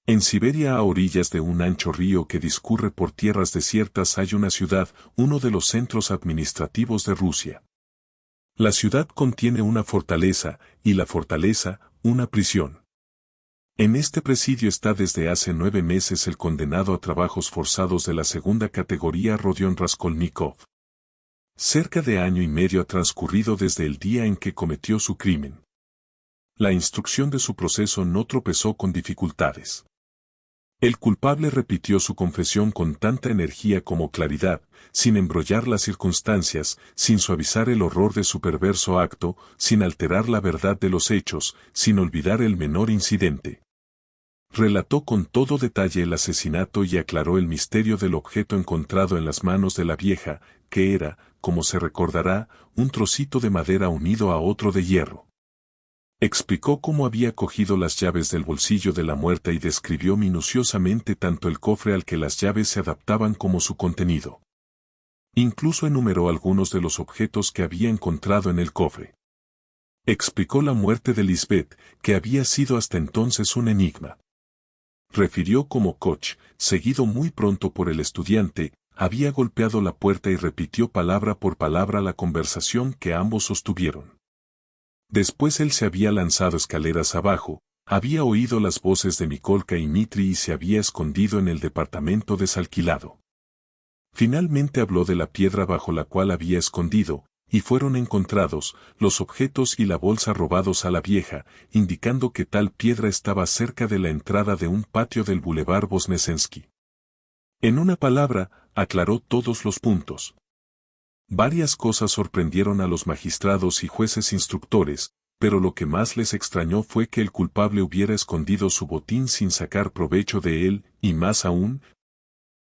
En Siberia, a orillas de un ancho río que discurre por tierras desiertas, hay una ciudad, uno de los centros administrativos de Rusia. La ciudad contiene una fortaleza, y la fortaleza, una prisión. En este presidio está desde hace 9 meses el condenado a trabajos forzados de la segunda categoría Rodion Raskolnikov. Cerca de año y medio ha transcurrido desde el día en que cometió su crimen. La instrucción de su proceso no tropezó con dificultades. El culpable repitió su confesión con tanta energía como claridad, sin embrollar las circunstancias, sin suavizar el horror de su perverso acto, sin alterar la verdad de los hechos, sin olvidar el menor incidente. Relató con todo detalle el asesinato y aclaró el misterio del objeto encontrado en las manos de la vieja, que era, como se recordará, un trocito de madera unido a otro de hierro. Explicó cómo había cogido las llaves del bolsillo de la muerta y describió minuciosamente tanto el cofre al que las llaves se adaptaban como su contenido. Incluso enumeró algunos de los objetos que había encontrado en el cofre. Explicó la muerte de Lisbeth, que había sido hasta entonces un enigma. Refirió cómo Koch, seguido muy pronto por el estudiante, había golpeado la puerta y repitió palabra por palabra la conversación que ambos sostuvieron. Después él se había lanzado escaleras abajo, había oído las voces de Mikolka y Mitri y se había escondido en el departamento desalquilado. Finalmente habló de la piedra bajo la cual había escondido, y fueron encontrados los objetos y la bolsa robados a la vieja, indicando que tal piedra estaba cerca de la entrada de un patio del Boulevard Voznesensky. En una palabra, aclaró todos los puntos. Varias cosas sorprendieron a los magistrados y jueces instructores, pero lo que más les extrañó fue que el culpable hubiera escondido su botín sin sacar provecho de él, y más aún,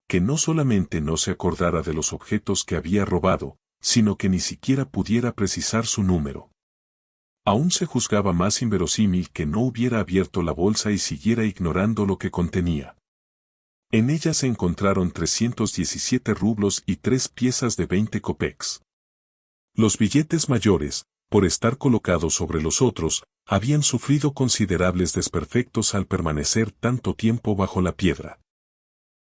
que no solamente no se acordara de los objetos que había robado, sino que ni siquiera pudiera precisar su número. Aún se juzgaba más inverosímil que no hubiera abierto la bolsa y siguiera ignorando lo que contenía. En ella se encontraron 317 rublos y 3 piezas de 20 kopecks. Los billetes mayores, por estar colocados sobre los otros, habían sufrido considerables desperfectos al permanecer tanto tiempo bajo la piedra.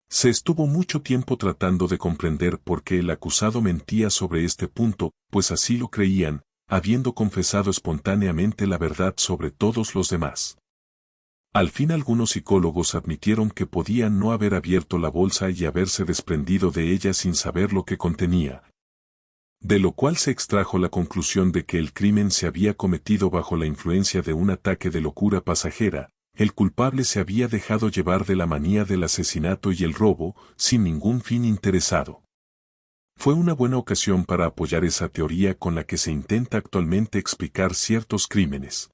Se estuvo mucho tiempo tratando de comprender por qué el acusado mentía sobre este punto, pues así lo creían, habiendo confesado espontáneamente la verdad sobre todos los demás. Al fin algunos psicólogos admitieron que podía no haber abierto la bolsa y haberse desprendido de ella sin saber lo que contenía, de lo cual se extrajo la conclusión de que el crimen se había cometido bajo la influencia de un ataque de locura pasajera. El culpable se había dejado llevar de la manía del asesinato y el robo, sin ningún fin interesado. Fue una buena ocasión para apoyar esa teoría con la que se intenta actualmente explicar ciertos crímenes.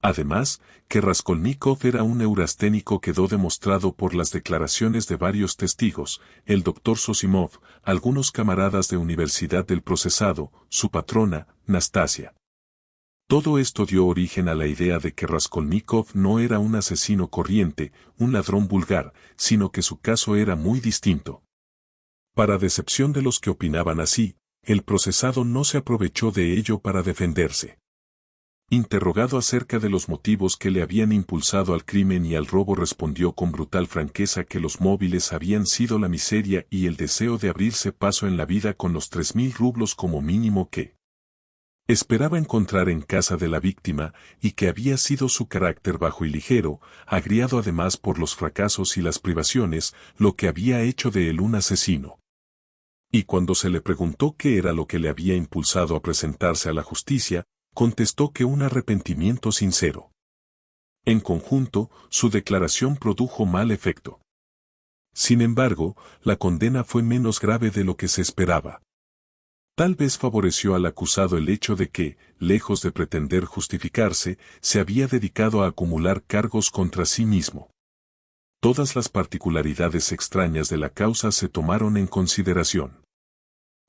Además, que Raskolnikov era un neurasténico quedó demostrado por las declaraciones de varios testigos, el doctor Sosimov, algunos camaradas de universidad del procesado, su patrona, Nastasia. Todo esto dio origen a la idea de que Raskolnikov no era un asesino corriente, un ladrón vulgar, sino que su caso era muy distinto. Para decepción de los que opinaban así, el procesado no se aprovechó de ello para defenderse. Interrogado acerca de los motivos que le habían impulsado al crimen y al robo, respondió con brutal franqueza que los móviles habían sido la miseria y el deseo de abrirse paso en la vida con los 3.000 rublos como mínimo que esperaba encontrar en casa de la víctima, y que había sido su carácter bajo y ligero, agriado además por los fracasos y las privaciones, lo que había hecho de él un asesino. Y cuando se le preguntó qué era lo que le había impulsado a presentarse a la justicia, contestó que un arrepentimiento sincero. En conjunto, su declaración produjo mal efecto. Sin embargo, la condena fue menos grave de lo que se esperaba. Tal vez favoreció al acusado el hecho de que, lejos de pretender justificarse, se había dedicado a acumular cargos contra sí mismo. Todas las particularidades extrañas de la causa se tomaron en consideración.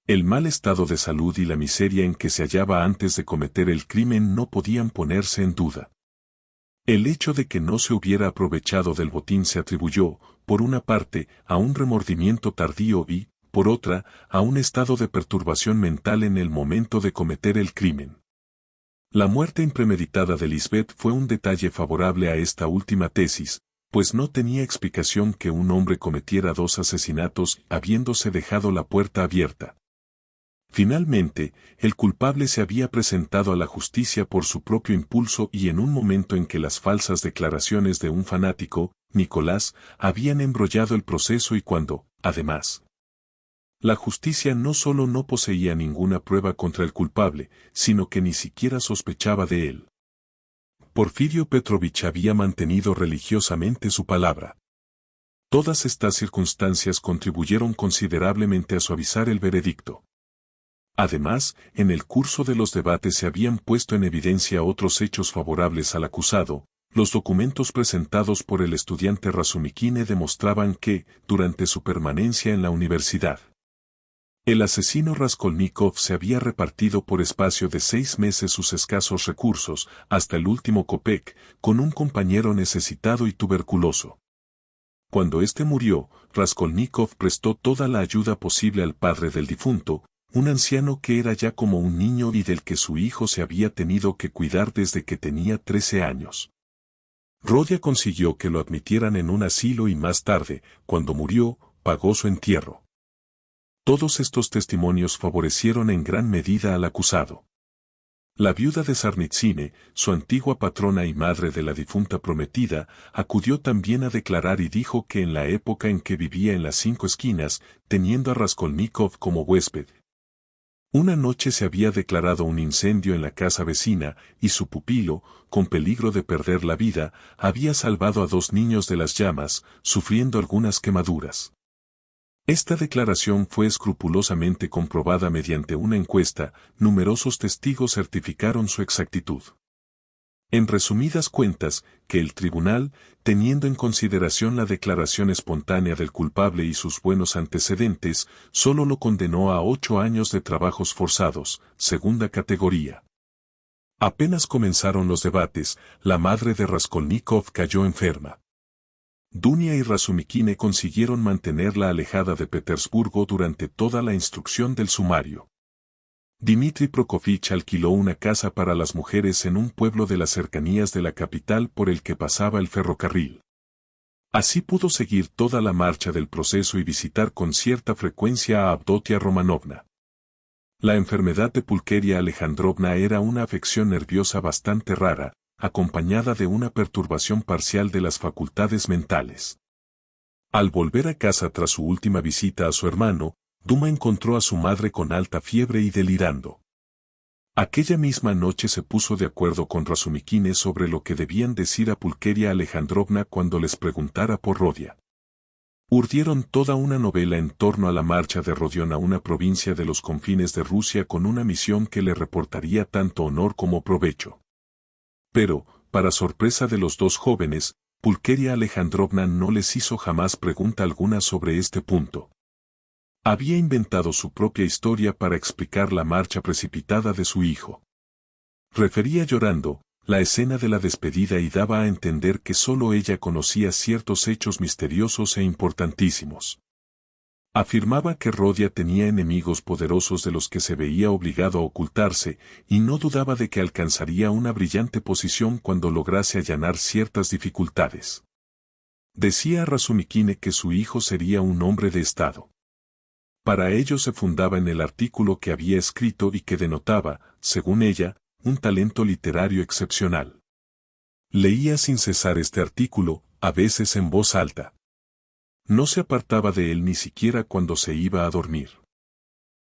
El mal estado de salud y la miseria en que se hallaba antes de cometer el crimen no podían ponerse en duda. El hecho de que no se hubiera aprovechado del botín se atribuyó, por una parte, a un remordimiento tardío y, por otra, a un estado de perturbación mental en el momento de cometer el crimen. La muerte impremeditada de Lisbeth fue un detalle favorable a esta última tesis, pues no tenía explicación que un hombre cometiera 2 asesinatos habiéndose dejado la puerta abierta. Finalmente, el culpable se había presentado a la justicia por su propio impulso y en un momento en que las falsas declaraciones de un fanático, Nicolás, habían embrollado el proceso y cuando, además, la justicia no solo no poseía ninguna prueba contra el culpable, sino que ni siquiera sospechaba de él. Porfirio Petrovich había mantenido religiosamente su palabra. Todas estas circunstancias contribuyeron considerablemente a suavizar el veredicto. Además, en el curso de los debates se habían puesto en evidencia otros hechos favorables al acusado. Los documentos presentados por el estudiante Razumikine demostraban que, durante su permanencia en la universidad, el asesino Raskolnikov se había repartido por espacio de 6 meses sus escasos recursos, hasta el último kopek, con un compañero necesitado y tuberculoso. Cuando éste murió, Raskolnikov prestó toda la ayuda posible al padre del difunto, un anciano que era ya como un niño y del que su hijo se había tenido que cuidar desde que tenía 13 años. Rodia consiguió que lo admitieran en un asilo y más tarde, cuando murió, pagó su entierro. Todos estos testimonios favorecieron en gran medida al acusado. La viuda de Sarnitsine, su antigua patrona y madre de la difunta prometida, acudió también a declarar y dijo que en la época en que vivía en las 5 esquinas, teniendo a Raskolnikov como huésped, una noche se había declarado un incendio en la casa vecina, y su pupilo, con peligro de perder la vida, había salvado a 2 niños de las llamas, sufriendo algunas quemaduras. Esta declaración fue escrupulosamente comprobada mediante una encuesta, numerosos testigos certificaron su exactitud. En resumidas cuentas, que el tribunal, teniendo en consideración la declaración espontánea del culpable y sus buenos antecedentes, solo lo condenó a 8 años de trabajos forzados, segunda categoría. Apenas comenzaron los debates, la madre de Raskolnikov cayó enferma. Dunia y Razumikine consiguieron mantenerla alejada de Petersburgo durante toda la instrucción del sumario. Dmitri Prokofich alquiló una casa para las mujeres en un pueblo de las cercanías de la capital por el que pasaba el ferrocarril. Así pudo seguir toda la marcha del proceso y visitar con cierta frecuencia a Avdotia Romanovna. La enfermedad de Pulcheria Alejandrovna era una afección nerviosa bastante rara, acompañada de una perturbación parcial de las facultades mentales. Al volver a casa tras su última visita a su hermano, Duma encontró a su madre con alta fiebre y delirando. Aquella misma noche se puso de acuerdo con Razumikine sobre lo que debían decir a Pulcheria Alejandrovna cuando les preguntara por Rodia. Urdieron toda una novela en torno a la marcha de Rodion a una provincia de los confines de Rusia con una misión que le reportaría tanto honor como provecho. Pero, para sorpresa de los 2 jóvenes, Pulcheria Alejandrovna no les hizo jamás pregunta alguna sobre este punto. Había inventado su propia historia para explicar la marcha precipitada de su hijo. Refería llorando la escena de la despedida y daba a entender que solo ella conocía ciertos hechos misteriosos e importantísimos. Afirmaba que Rodia tenía enemigos poderosos de los que se veía obligado a ocultarse, y no dudaba de que alcanzaría una brillante posición cuando lograse allanar ciertas dificultades. Decía a Razumikine que su hijo sería un hombre de Estado. Para ello se fundaba en el artículo que había escrito y que denotaba, según ella, un talento literario excepcional. Leía sin cesar este artículo, a veces en voz alta. No se apartaba de él ni siquiera cuando se iba a dormir.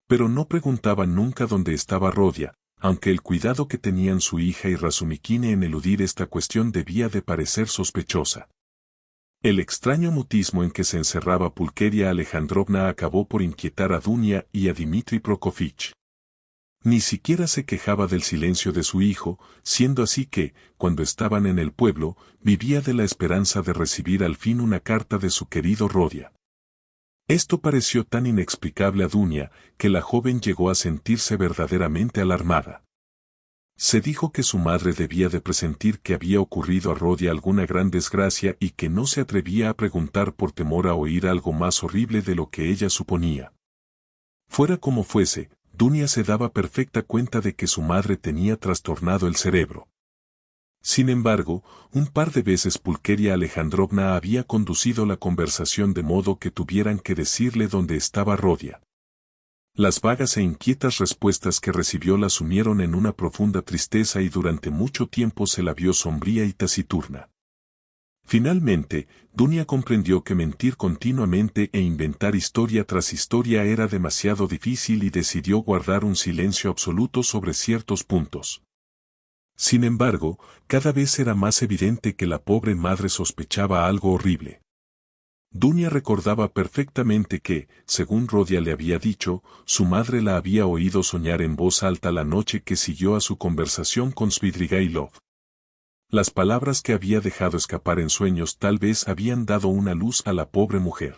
Pero no preguntaba nunca dónde estaba Rodia, aunque el cuidado que tenían su hija y Razumikine en eludir esta cuestión debía de parecer sospechosa. El extraño mutismo en que se encerraba Pulcheria Alejandrovna acabó por inquietar a Dunia y a Dmitri Prokofich. Ni siquiera se quejaba del silencio de su hijo, siendo así que, cuando estaban en el pueblo, vivía de la esperanza de recibir al fin una carta de su querido Rodia. Esto pareció tan inexplicable a Dunia, que la joven llegó a sentirse verdaderamente alarmada. Se dijo que su madre debía de presentir que había ocurrido a Rodia alguna gran desgracia y que no se atrevía a preguntar por temor a oír algo más horrible de lo que ella suponía. Fuera como fuese, Dunia se daba perfecta cuenta de que su madre tenía trastornado el cerebro. Sin embargo, un par de veces Pulqueria Alejandrovna había conducido la conversación de modo que tuvieran que decirle dónde estaba Rodia. Las vagas e inquietas respuestas que recibió la sumieron en una profunda tristeza y durante mucho tiempo se la vio sombría y taciturna. Finalmente, Dunia comprendió que mentir continuamente e inventar historia tras historia era demasiado difícil y decidió guardar un silencio absoluto sobre ciertos puntos. Sin embargo, cada vez era más evidente que la pobre madre sospechaba algo horrible. Dunia recordaba perfectamente que, según Rodia le había dicho, su madre la había oído soñar en voz alta la noche que siguió a su conversación con Svidrigailov. Las palabras que había dejado escapar en sueños tal vez habían dado una luz a la pobre mujer.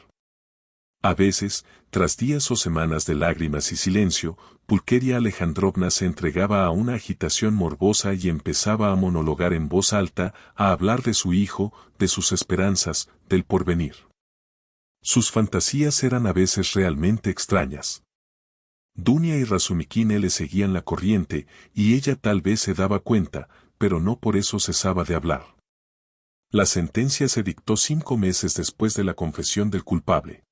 A veces, tras días o semanas de lágrimas y silencio, Pulqueria Alejandrovna se entregaba a una agitación morbosa y empezaba a monologar en voz alta, a hablar de su hijo, de sus esperanzas, del porvenir. Sus fantasías eran a veces realmente extrañas. Dunia y Razumikine le seguían la corriente, y ella tal vez se daba cuenta, pero no por eso cesaba de hablar. La sentencia se dictó 5 meses después de la confesión del culpable.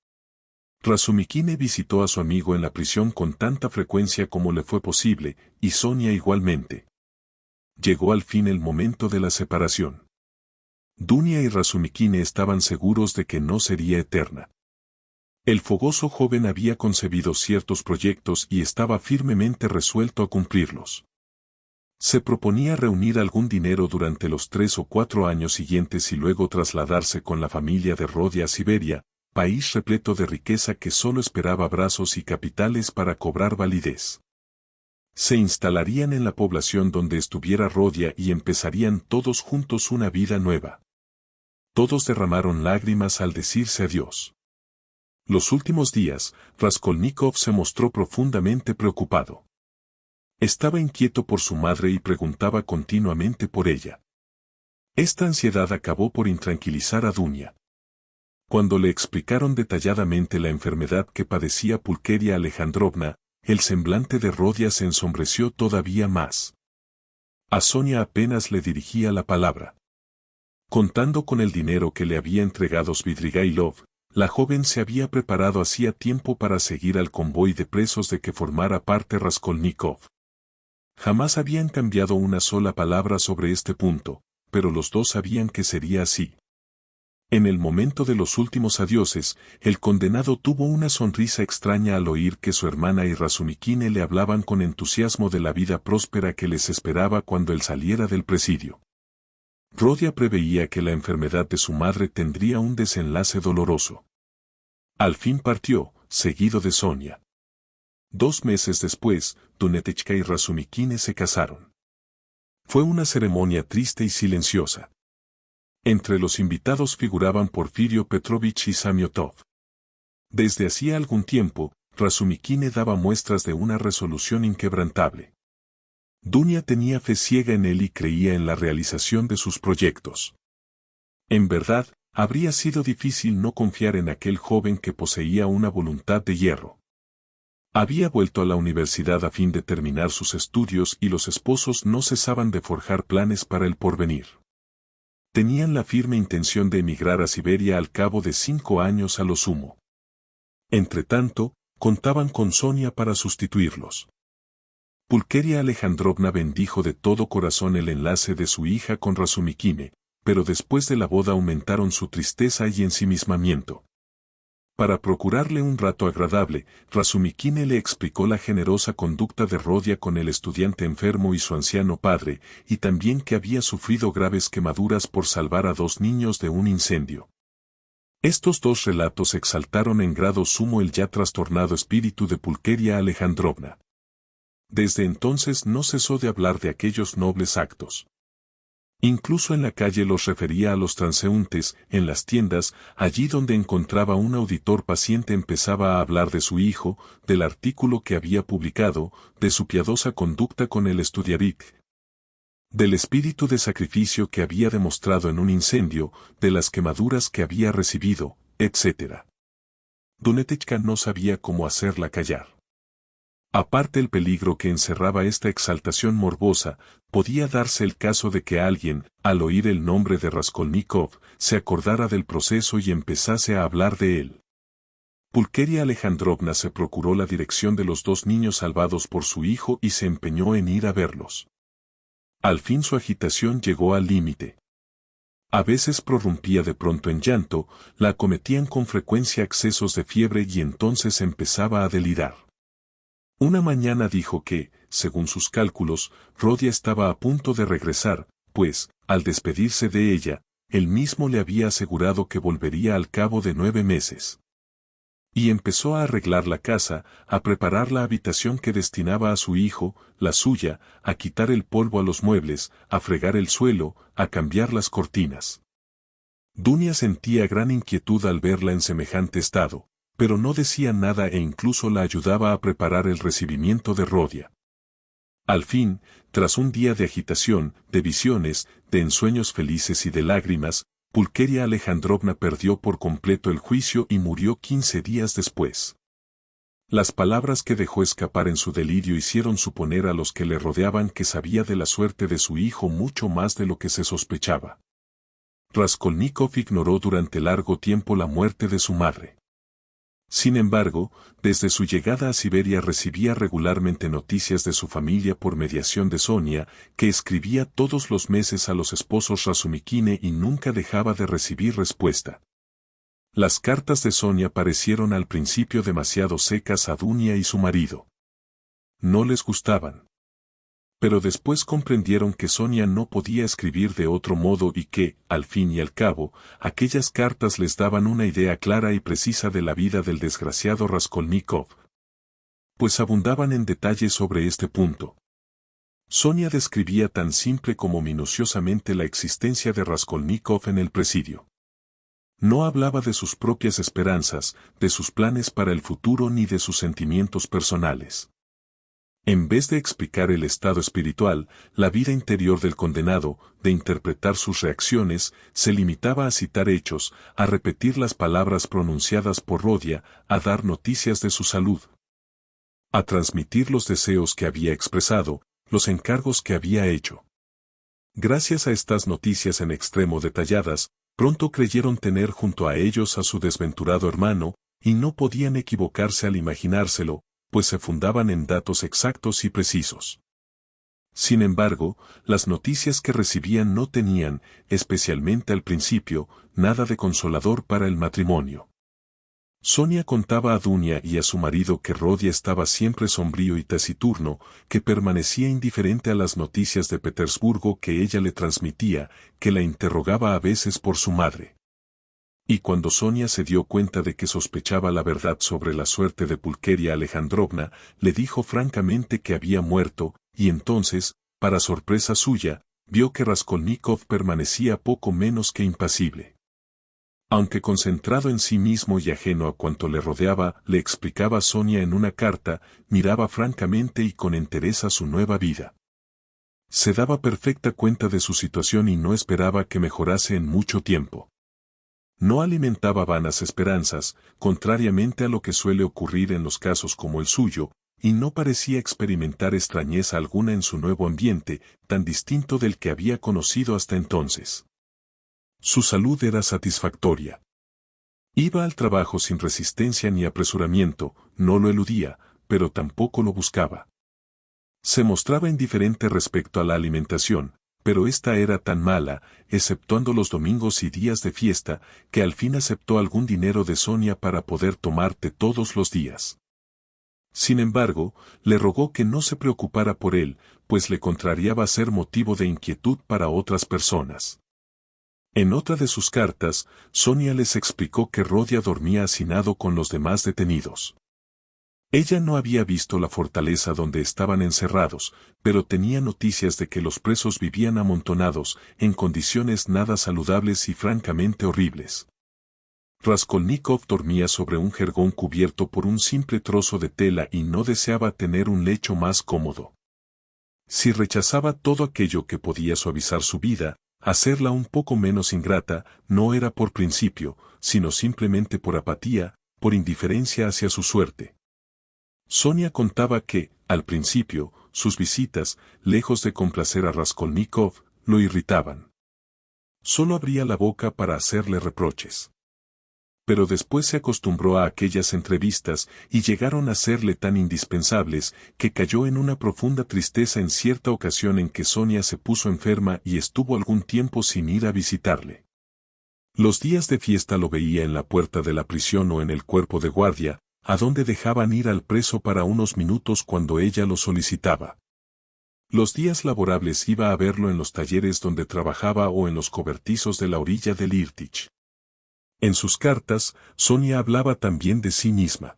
Razumikine visitó a su amigo en la prisión con tanta frecuencia como le fue posible, y Sonia igualmente. Llegó al fin el momento de la separación. Dunia y Razumikine estaban seguros de que no sería eterna. El fogoso joven había concebido ciertos proyectos y estaba firmemente resuelto a cumplirlos. Se proponía reunir algún dinero durante los 3 o 4 años siguientes y luego trasladarse con la familia de Rodia a Siberia, país repleto de riqueza que solo esperaba brazos y capitales para cobrar validez. Se instalarían en la población donde estuviera Rodia y empezarían todos juntos una vida nueva. Todos derramaron lágrimas al decirse adiós. Los últimos días, Raskolnikov se mostró profundamente preocupado. Estaba inquieto por su madre y preguntaba continuamente por ella. Esta ansiedad acabó por intranquilizar a Dunia. Cuando le explicaron detalladamente la enfermedad que padecía Pulqueria Alejandrovna, el semblante de Rodia se ensombreció todavía más. A Sonia apenas le dirigía la palabra. Contando con el dinero que le había entregado Svidrigailov, la joven se había preparado hacía tiempo para seguir al convoy de presos de que formara parte Raskolnikov. Jamás habían cambiado una sola palabra sobre este punto, pero los dos sabían que sería así. En el momento de los últimos adioses, el condenado tuvo una sonrisa extraña al oír que su hermana y Razumikine le hablaban con entusiasmo de la vida próspera que les esperaba cuando él saliera del presidio. Rodia preveía que la enfermedad de su madre tendría un desenlace doloroso. Al fin partió, seguido de Sonia. 2 meses después, Dunetechka y Razumikine se casaron. Fue una ceremonia triste y silenciosa. Entre los invitados figuraban Porfirio Petrovich y Samiotov. Desde hacía algún tiempo, Razumikine daba muestras de una resolución inquebrantable. Dunia tenía fe ciega en él y creía en la realización de sus proyectos. En verdad, habría sido difícil no confiar en aquel joven que poseía una voluntad de hierro. Había vuelto a la universidad a fin de terminar sus estudios y los esposos no cesaban de forjar planes para el porvenir. Tenían la firme intención de emigrar a Siberia al cabo de 5 años a lo sumo. Entretanto, contaban con Sonia para sustituirlos. Pulqueria Alejandrovna bendijo de todo corazón el enlace de su hija con Razumikine, pero después de la boda aumentaron su tristeza y ensimismamiento. Para procurarle un rato agradable, Razumikine le explicó la generosa conducta de Rodia con el estudiante enfermo y su anciano padre, y también que había sufrido graves quemaduras por salvar a 2 niños de un incendio. Estos 2 relatos exaltaron en grado sumo el ya trastornado espíritu de Pulqueria Alejandrovna. Desde entonces no cesó de hablar de aquellos nobles actos. Incluso en la calle los refería a los transeúntes, en las tiendas, allí donde encontraba un auditor paciente empezaba a hablar de su hijo, del artículo que había publicado, de su piadosa conducta con el estudiaric, del espíritu de sacrificio que había demostrado en un incendio, de las quemaduras que había recibido, etc. Dunetechka no sabía cómo hacerla callar. Aparte el peligro que encerraba esta exaltación morbosa, podía darse el caso de que alguien, al oír el nombre de Raskolnikov, se acordara del proceso y empezase a hablar de él. Pulqueria Alejandrovna se procuró la dirección de los dos niños salvados por su hijo y se empeñó en ir a verlos. Al fin su agitación llegó al límite. A veces prorrumpía de pronto en llanto, la acometían con frecuencia accesos de fiebre y entonces empezaba a delirar. Una mañana dijo que, según sus cálculos, Rodia estaba a punto de regresar, pues, al despedirse de ella, él mismo le había asegurado que volvería al cabo de 9 meses. Y empezó a arreglar la casa, a preparar la habitación que destinaba a su hijo, la suya, a quitar el polvo a los muebles, a fregar el suelo, a cambiar las cortinas. Dunia sentía gran inquietud al verla en semejante estado, pero no decía nada e incluso la ayudaba a preparar el recibimiento de Rodia. Al fin, tras un día de agitación, de visiones, de ensueños felices y de lágrimas, Pulqueria Alejandrovna perdió por completo el juicio y murió 15 días después. Las palabras que dejó escapar en su delirio hicieron suponer a los que le rodeaban que sabía de la suerte de su hijo mucho más de lo que se sospechaba. Raskolnikov ignoró durante largo tiempo la muerte de su madre. Sin embargo, desde su llegada a Siberia recibía regularmente noticias de su familia por mediación de Sonia, que escribía todos los meses a los esposos Razumikine y nunca dejaba de recibir respuesta. Las cartas de Sonia parecieron al principio demasiado secas a Dunia y su marido. No les gustaban. Pero después comprendieron que Sonia no podía escribir de otro modo y que, al fin y al cabo, aquellas cartas les daban una idea clara y precisa de la vida del desgraciado Raskolnikov. Pues abundaban en detalles sobre este punto. Sonia describía tan simple como minuciosamente la existencia de Raskolnikov en el presidio. No hablaba de sus propias esperanzas, de sus planes para el futuro ni de sus sentimientos personales. En vez de explicar el estado espiritual, la vida interior del condenado, de interpretar sus reacciones, se limitaba a citar hechos, a repetir las palabras pronunciadas por Rodia, a dar noticias de su salud, a transmitir los deseos que había expresado, los encargos que había hecho. Gracias a estas noticias en extremo detalladas, pronto creyeron tener junto a ellos a su desventurado hermano, y no podían equivocarse al imaginárselo, pues se fundaban en datos exactos y precisos. Sin embargo, las noticias que recibían no tenían, especialmente al principio, nada de consolador para el matrimonio. Sonia contaba a Dunia y a su marido que Rodia estaba siempre sombrío y taciturno, que permanecía indiferente a las noticias de Petersburgo que ella le transmitía, que la interrogaba a veces por su madre. Y cuando Sonia se dio cuenta de que sospechaba la verdad sobre la suerte de Pulqueria Alejandrovna, le dijo francamente que había muerto, y entonces, para sorpresa suya, vio que Raskolnikov permanecía poco menos que impasible. Aunque concentrado en sí mismo y ajeno a cuanto le rodeaba, le explicaba Sonia en una carta, miraba francamente y con entereza su nueva vida. Se daba perfecta cuenta de su situación y no esperaba que mejorase en mucho tiempo. No alimentaba vanas esperanzas, contrariamente a lo que suele ocurrir en los casos como el suyo, y no parecía experimentar extrañeza alguna en su nuevo ambiente, tan distinto del que había conocido hasta entonces. Su salud era satisfactoria. Iba al trabajo sin resistencia ni apresuramiento, no lo eludía, pero tampoco lo buscaba. Se mostraba indiferente respecto a la alimentación, pero esta era tan mala, exceptuando los domingos y días de fiesta, que al fin aceptó algún dinero de Sonia para poder tomar té todos los días. Sin embargo, le rogó que no se preocupara por él, pues le contrariaba ser motivo de inquietud para otras personas. En otra de sus cartas, Sonia les explicó que Rodia dormía hacinado con los demás detenidos. Ella no había visto la fortaleza donde estaban encerrados, pero tenía noticias de que los presos vivían amontonados, en condiciones nada saludables y francamente horribles. Raskolnikov dormía sobre un jergón cubierto por un simple trozo de tela y no deseaba tener un lecho más cómodo. Si rechazaba todo aquello que podía suavizar su vida, hacerla un poco menos ingrata, no era por principio, sino simplemente por apatía, por indiferencia hacia su suerte. Sonia contaba que, al principio, sus visitas, lejos de complacer a Raskolnikov, lo irritaban. Solo abría la boca para hacerle reproches. Pero después se acostumbró a aquellas entrevistas y llegaron a serle tan indispensables que cayó en una profunda tristeza en cierta ocasión en que Sonia se puso enferma y estuvo algún tiempo sin ir a visitarle. Los días de fiesta lo veía en la puerta de la prisión o en el cuerpo de guardia, a donde dejaban ir al preso para unos minutos cuando ella lo solicitaba. Los días laborables iba a verlo en los talleres donde trabajaba o en los cobertizos de la orilla del Irtych. En sus cartas, Sonia hablaba también de sí misma.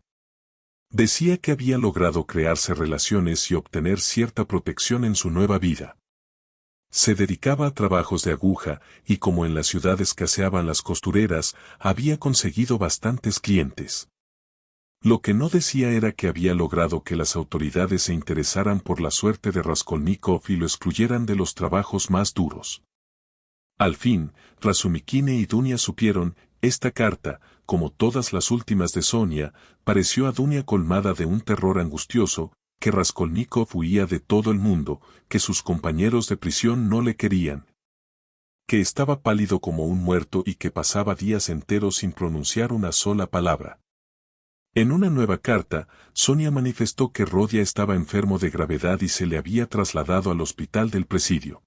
Decía que había logrado crearse relaciones y obtener cierta protección en su nueva vida. Se dedicaba a trabajos de aguja y como en la ciudad escaseaban las costureras, había conseguido bastantes clientes. Lo que no decía era que había logrado que las autoridades se interesaran por la suerte de Raskolnikov y lo excluyeran de los trabajos más duros. Al fin, Razumikine y Dunia supieron. Esta carta, como todas las últimas de Sonia, pareció a Dunia colmada de un terror angustioso, que Raskolnikov huía de todo el mundo, que sus compañeros de prisión no le querían, que estaba pálido como un muerto y que pasaba días enteros sin pronunciar una sola palabra. En una nueva carta, Sonia manifestó que Rodia estaba enfermo de gravedad y se le había trasladado al hospital del presidio.